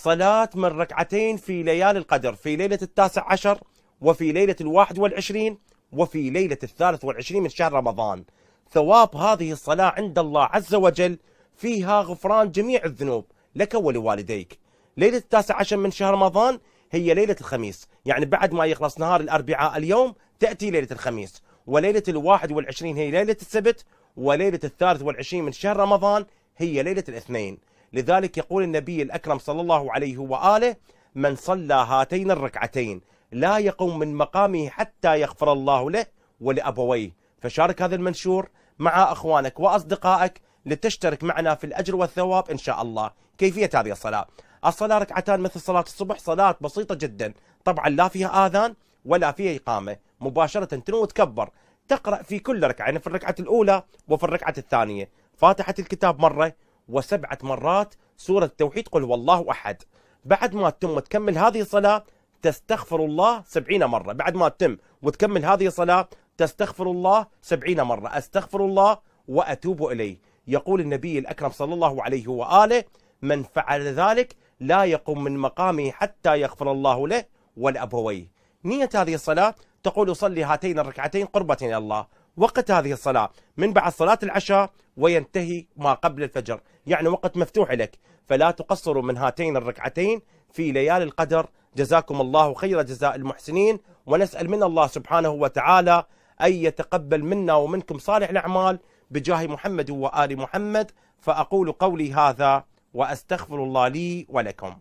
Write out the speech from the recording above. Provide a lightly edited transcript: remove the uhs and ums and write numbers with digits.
صلاة من ركعتين في ليالي القدر، في ليلة 19 وفي ليلة 21 وفي ليلة 23 من شهر رمضان. ثواب هذه الصلاة عند الله عز وجل فيها غفران جميع الذنوب لك ولوالديك. ليلة 19 من شهر رمضان هي ليلة الخميس، يعني بعد ما يخلص نهار الأربعاء اليوم تأتي ليلة الخميس. وليلة 21 هي ليلة السبت، وليلة 23 من شهر رمضان هي ليلة الاثنين. لذلك يقول النبي الأكرم صلى الله عليه وآله: من صلى هاتين الركعتين لا يقوم من مقامه حتى يغفر الله له ولأبويه. فشارك هذا المنشور مع أخوانك وأصدقائك لتشترك معنا في الأجر والثواب إن شاء الله. كيفية هذه الصلاة: الصلاة ركعتان مثل صلاة الصبح، صلاة بسيطة جدا، طبعا لا فيها آذان ولا فيها إقامة، مباشرة تنو وتكبر، تقرأ في كل ركعة، يعني في الركعة الأولى وفي الركعة الثانية فاتحة الكتاب مرة، و7 مرات سورة التوحيد قل هو الله أحد. بعد ما تتم وتكمل هذه الصلاة تستغفر الله 70 مرة. بعد ما تتم وتكمل هذه الصلاة تستغفر الله 70 مرة: أستغفر الله وأتوب إليه. يقول النبي الأكرم صلى الله عليه وآله: من فعل ذلك لا يقوم من مقامه حتى يغفر الله له ولأبويه. نية هذه الصلاة: تقول صلي هاتين الركعتين قربة إلى الله. وقت هذه الصلاة من بعد صلاة العشاء وينتهي ما قبل الفجر، يعني وقت مفتوح لك، فلا تقصروا من هاتين الركعتين في ليالي القدر. جزاكم الله خير جزاء المحسنين، ونسأل من الله سبحانه وتعالى أن يتقبل منا ومنكم صالح الأعمال بجاه محمد وآل محمد. فأقول قولي هذا وأستغفر الله لي ولكم.